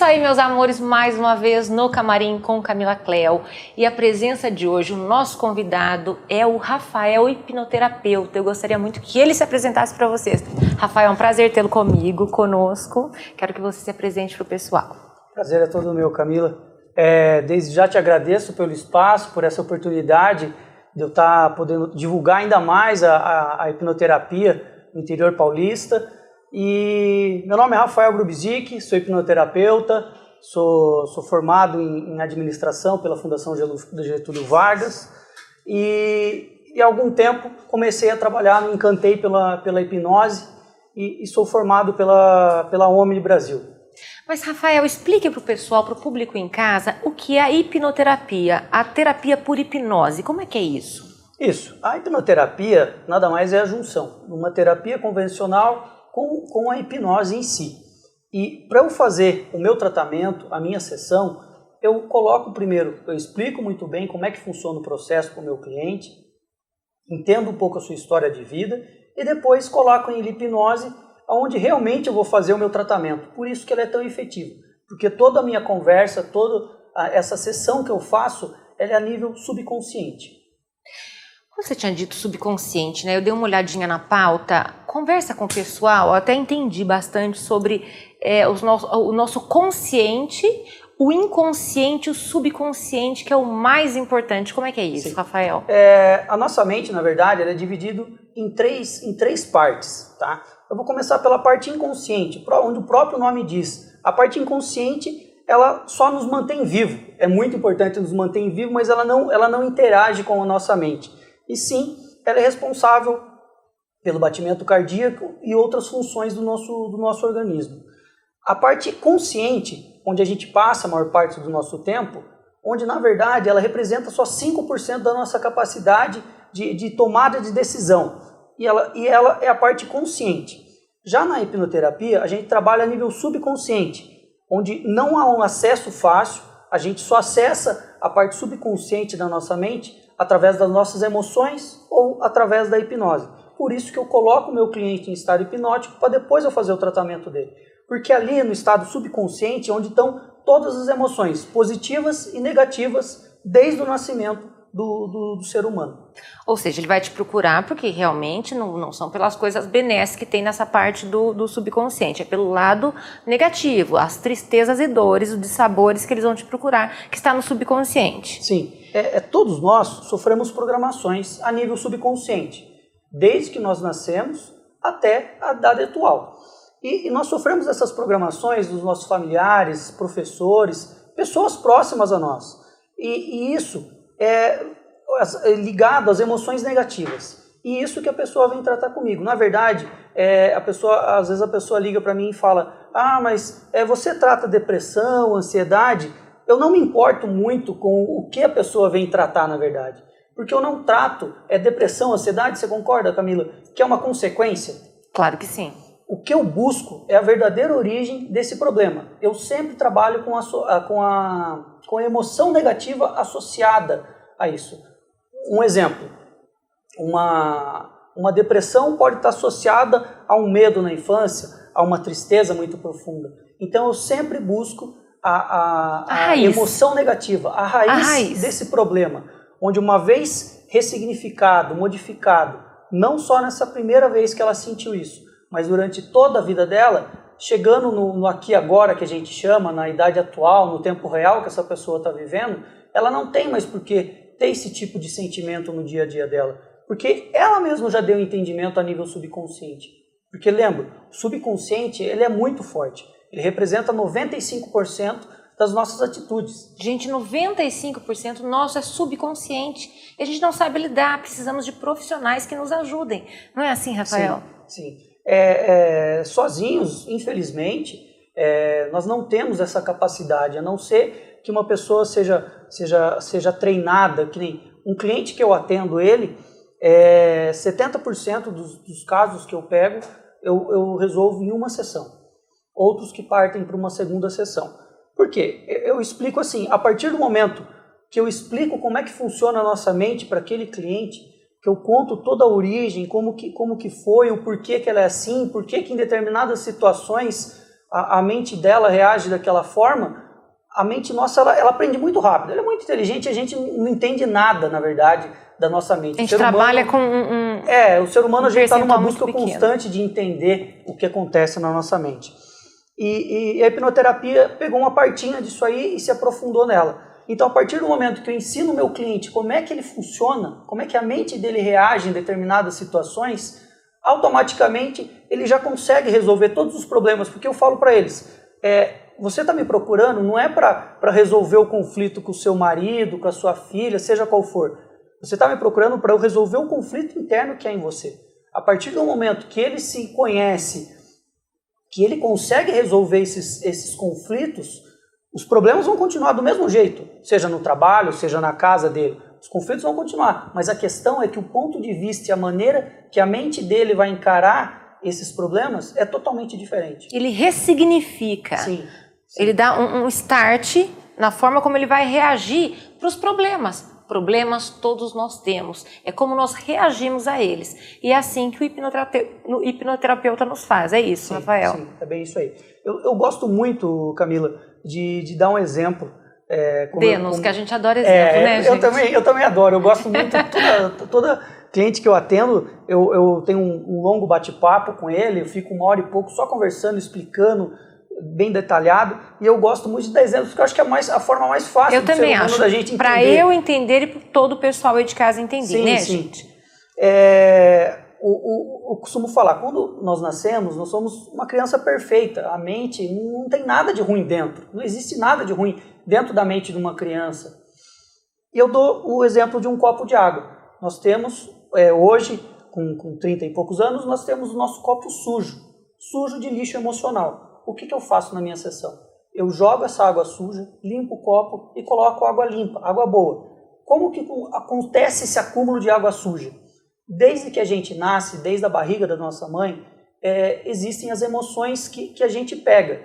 aí, meus amores, mais uma vez no Camarim com Camila Cléo. E a presença de hoje, o nosso convidado é o Rafael, hipnoterapeuta. Eu gostaria muito que ele se apresentasse para vocês. Rafael, é um prazer tê-lo conosco. Quero que você se apresente para o pessoal. Prazer é todo meu, Camila. Desde já te agradeço pelo espaço, por essa oportunidade de eu estar podendo divulgar ainda mais a hipnoterapia no interior paulista. E meu nome é Rafael Grubzik, sou hipnoterapeuta, sou formado em administração pela Fundação Getúlio Vargas e há algum tempo comecei a trabalhar, me encantei pela hipnose e sou formado pela Omni Brasil. Mas, Rafael, explique para o pessoal, para o público em casa, o que é a hipnoterapia, a terapia por hipnose. Como é que é isso? Isso. A hipnoterapia nada mais é a junção de uma terapia convencional com a hipnose em si. E para eu fazer o meu tratamento, a minha sessão, eu coloco primeiro, eu explico muito bem como é que funciona o processo para o meu cliente, entendo um pouco a sua história de vida e depois coloco em hipnose onde realmente eu vou fazer o meu tratamento. Por isso que ela é tão efetiva. Porque toda a minha conversa, toda essa sessão que eu faço, ela é a nível subconsciente. Você tinha dito subconsciente, né? Eu dei uma olhadinha na pauta, conversa com o pessoal, eu até entendi bastante sobre o nosso consciente, o inconsciente, o subconsciente, que é o mais importante. Como é que é isso, sim, Rafael? A nossa mente, na verdade, ela é dividida em três partes, tá? Eu vou começar pela parte inconsciente, onde o próprio nome diz. A parte inconsciente, ela só nos mantém vivo. É muito importante nos manter vivo, mas ela não interage com a nossa mente. E sim, ela é responsável pelo batimento cardíaco e outras funções do nosso organismo. A parte consciente, onde a gente passa a maior parte do nosso tempo, onde na verdade ela representa só 5% da nossa capacidade de tomada de decisão. E ela é a parte consciente. Já na hipnoterapia, a gente trabalha a nível subconsciente, onde não há um acesso fácil, a gente só acessa a parte subconsciente da nossa mente através das nossas emoções ou através da hipnose. Por isso que eu coloco o meu cliente em estado hipnótico para depois eu fazer o tratamento dele. Porque ali no estado subconsciente é onde estão todas as emoções, positivas e negativas, desde o nascimento do ser humano. Ou seja, ele vai te procurar porque realmente não são pelas coisas benéficas que tem nessa parte do subconsciente, é pelo lado negativo, as tristezas e dores, os dissabores que eles vão te procurar, que está no subconsciente. Sim, todos nós sofremos programações a nível subconsciente, desde que nós nascemos até a idade atual. E nós sofremos essas programações dos nossos familiares, professores, pessoas próximas a nós. E isso é ligado às emoções negativas. E isso que a pessoa vem tratar comigo. Na verdade, às vezes a pessoa liga para mim e fala: mas você trata depressão, ansiedade? Eu não me importo muito com o que a pessoa vem tratar, na verdade. Porque eu não trato depressão, ansiedade, você concorda, Camila? Que é uma consequência? Claro que sim. O que eu busco é a verdadeira origem desse problema. Eu sempre trabalho com a emoção negativa associada a isso. Um exemplo, uma depressão pode estar associada a um medo na infância, a uma tristeza muito profunda. Então eu sempre busco a emoção negativa, a raiz desse problema, onde uma vez ressignificado, modificado, não só nessa primeira vez que ela sentiu isso, mas durante toda a vida dela, chegando no aqui e agora que a gente chama, na idade atual, no tempo real que essa pessoa está vivendo, ela não tem mais por que ter esse tipo de sentimento no dia a dia dela. Porque ela mesma já deu entendimento a nível subconsciente. Porque lembra, o subconsciente ele é muito forte. Ele representa 95% das nossas atitudes. Gente, 95% nosso é subconsciente. E a gente não sabe lidar, precisamos de profissionais que nos ajudem. Não é assim, Rafael? Sim. Sozinhos, infelizmente, nós não temos essa capacidade, a não ser que uma pessoa seja treinada, que nem um cliente que eu atendo ele, 70% dos casos que eu pego, eu resolvo em uma sessão. Outros que partem para uma segunda sessão. Por quê? Eu explico assim, a partir do momento que eu explico como é que funciona a nossa mente para aquele cliente, que eu conto toda a origem, como que foi, o porquê que ela é assim, porquê que em determinadas situações a mente dela reage daquela forma, a mente nossa, ela aprende muito rápido. Ela é muito inteligente e a gente não entende nada, na verdade, da nossa mente. A gente trabalha com o ser humano, a gente está numa busca constante de entender o que acontece na nossa mente. E a hipnoterapia pegou uma partinha disso aí e se aprofundou nela. Então, a partir do momento que eu ensino o meu cliente como é que ele funciona, como é que a mente dele reage em determinadas situações, automaticamente ele já consegue resolver todos os problemas, porque eu falo para eles, você está me procurando não é para resolver o conflito com o seu marido, com a sua filha, seja qual for. Você está me procurando para eu resolver o conflito interno que há em você. A partir do momento que ele se conhece, que ele consegue resolver esses conflitos, os problemas vão continuar do mesmo jeito, seja no trabalho, seja na casa dele. Os conflitos vão continuar, mas a questão é que o ponto de vista e a maneira que a mente dele vai encarar esses problemas é totalmente diferente. Ele ressignifica. Sim. Ele dá um start na forma como ele vai reagir para os problemas. Problemas todos nós temos. É como nós reagimos a eles. E é assim que o hipnoterapeuta nos faz. É isso, sim, Rafael? Sim, é bem isso aí. Eu gosto muito, Camila, de dar um exemplo. Que a gente adora exemplo, né, gente? Eu também adoro. Eu gosto muito. Toda cliente que eu atendo, eu tenho um longo bate-papo com ele. Eu fico 1 hora e pouco só conversando, explicando, bem detalhado, e eu gosto muito de dar exemplos, porque eu acho que é a forma mais fácil do ser humano da gente entender. Para eu entender e para todo o pessoal aí de casa entender, sim, né, sim. gente? Eu costumo falar, quando nós nascemos, nós somos uma criança perfeita, a mente não tem nada de ruim dentro, não existe nada de ruim dentro da mente de uma criança. E eu dou o exemplo de um copo de água. Nós temos, hoje, com 30 e poucos anos, nós temos o nosso copo sujo de lixo emocional. O que eu faço na minha sessão? Eu jogo essa água suja, limpo o copo e coloco água limpa, água boa. Como que acontece esse acúmulo de água suja? Desde que a gente nasce, desde a barriga da nossa mãe, existem as emoções que a gente pega.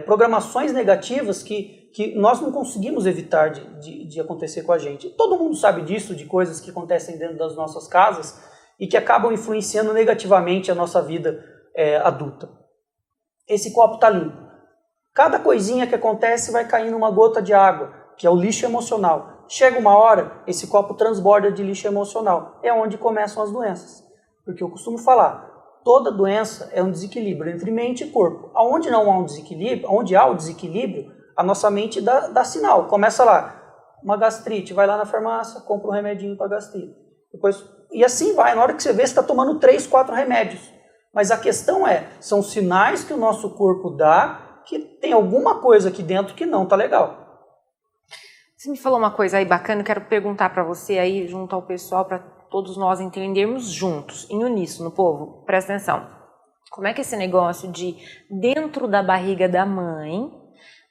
Programações negativas que nós não conseguimos evitar de acontecer com a gente. Todo mundo sabe disso, de coisas que acontecem dentro das nossas casas e que acabam influenciando negativamente a nossa vida adulta. Esse copo está limpo. Cada coisinha que acontece vai caindo uma gota de água, que é o lixo emocional. Chega uma hora, esse copo transborda de lixo emocional. É onde começam as doenças. Porque eu costumo falar, toda doença é um desequilíbrio entre mente e corpo. Onde não há um desequilíbrio, onde há o desequilíbrio, a nossa mente dá sinal. Começa lá, uma gastrite, vai lá na farmácia, compra um remedinho para gastrite. E assim vai, na hora que você vê, você está tomando 3, 4 remédios. Mas a questão são sinais que o nosso corpo dá que tem alguma coisa aqui dentro que não está legal. Você me falou uma coisa aí bacana, eu quero perguntar para você aí, junto ao pessoal, para todos nós entendermos juntos, em uníssono, povo, presta atenção. Como é que esse negócio de dentro da barriga da mãe,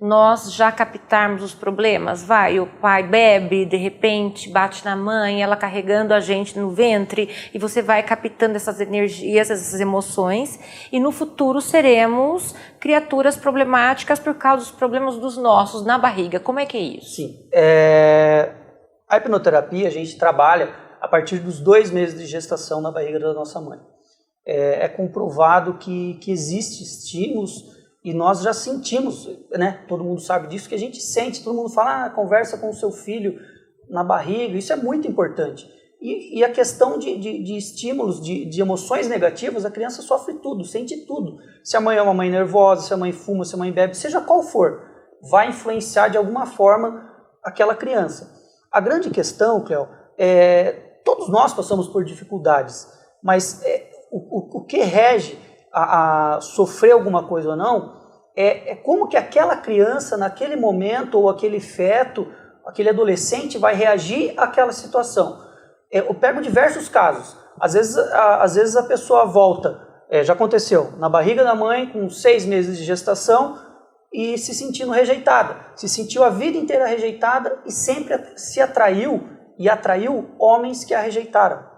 nós já captarmos os problemas? O pai bebe, de repente bate na mãe, ela carregando a gente no ventre, e você vai captando essas energias, essas emoções, e no futuro seremos criaturas problemáticas por causa dos problemas dos nossos na barriga. Como é que é isso? Sim. A hipnoterapia, a gente trabalha a partir dos 2 meses de gestação na barriga da nossa mãe. É comprovado que existem estímulos. E nós já sentimos, né? Todo mundo sabe disso, que a gente sente, todo mundo fala, conversa com o seu filho na barriga, isso é muito importante. E a questão de estímulos, de emoções negativas, a criança sofre tudo, sente tudo. Se a mãe é uma mãe nervosa, se a mãe fuma, se a mãe bebe, seja qual for, vai influenciar de alguma forma aquela criança. A grande questão, Cléo, todos nós passamos por dificuldades, mas o que rege a sofrer alguma coisa ou não, como que aquela criança, naquele momento, ou aquele feto, aquele adolescente vai reagir àquela situação. Eu pego diversos casos. Às vezes a pessoa volta, já aconteceu, na barriga da mãe, com 6 meses de gestação, e se sentindo rejeitada. Se sentiu a vida inteira rejeitada e sempre se atraiu homens que a rejeitaram.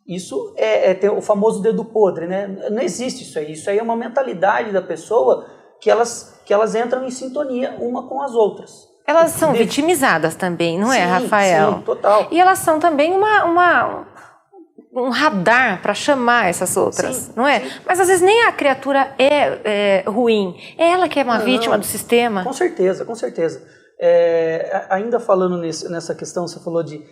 Isso tem o famoso dedo podre, né? Não existe isso aí. Isso aí é uma mentalidade da pessoa que elas entram em sintonia uma com as outras. Elas são vitimizadas também, não é, Rafael? Sim, total. E elas são também um radar para chamar essas outras, Sim, não é? sim. Mas às vezes nem a criatura é ruim, é ela que é uma vítima do sistema. Com certeza, com certeza. Ainda falando nessa questão, você falou de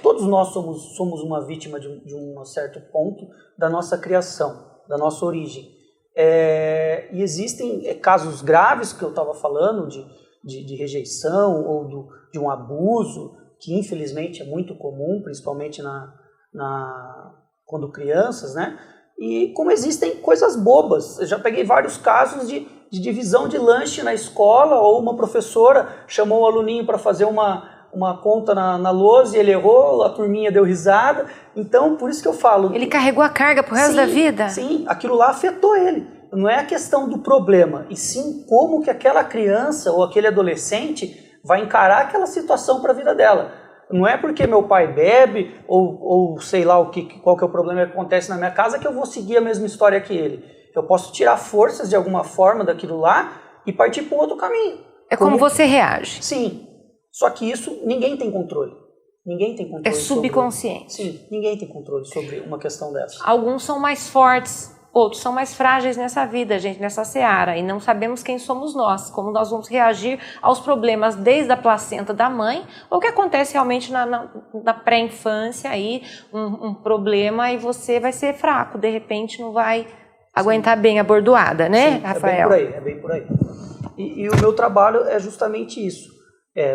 todos nós somos uma vítima de um certo ponto da nossa criação, da nossa origem. E existem casos graves que eu estava falando de rejeição ou de um abuso, que infelizmente é muito comum, principalmente quando crianças, né? E como existem coisas bobas, eu já peguei vários casos de divisão de lanche na escola, ou uma professora chamou o aluninho para fazer uma conta na lousa e ele errou, a turminha deu risada. Então, por isso que eu falo... Ele carregou a carga pro resto da vida? Sim, aquilo lá afetou ele. Não é a questão do problema, e sim como que aquela criança ou aquele adolescente vai encarar aquela situação para a vida dela. Não é porque meu pai bebe ou sei lá qual que é o problema que acontece na minha casa que eu vou seguir a mesma história que ele. Eu posso tirar forças de alguma forma daquilo lá e partir para um outro caminho. É como você reage. Sim, só que isso ninguém tem controle. Ninguém tem controle. É subconsciente. Sim, ninguém tem controle sobre uma questão dessa. Alguns são mais fortes, outros são mais frágeis nessa vida, gente, nessa seara, e não sabemos quem somos nós, como nós vamos reagir aos problemas desde a placenta da mãe, ou o que acontece realmente na pré-infância aí, um problema e você vai ser fraco, de repente não vai aguentar bem a bordoada, né, Sim, Rafael? É bem por aí. E o meu trabalho é justamente isso,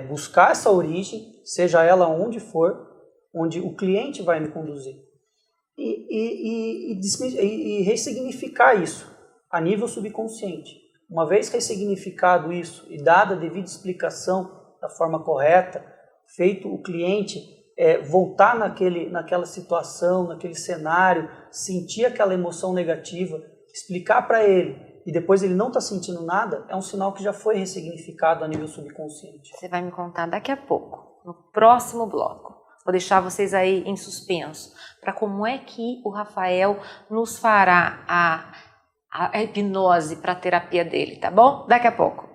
buscar essa origem, seja ela onde for, onde o cliente vai me conduzir. E ressignificar isso a nível subconsciente. Uma vez ressignificado isso e dada a devida explicação da forma correta, feito o cliente voltar naquela situação, naquele cenário, sentir aquela emoção negativa, explicar para ele e depois ele não está sentindo nada, é um sinal que já foi ressignificado a nível subconsciente. Você vai me contar daqui a pouco, no próximo bloco. Vou deixar vocês aí em suspenso para como é que o Rafael nos fará a hipnose para a terapia dele, tá bom? Daqui a pouco.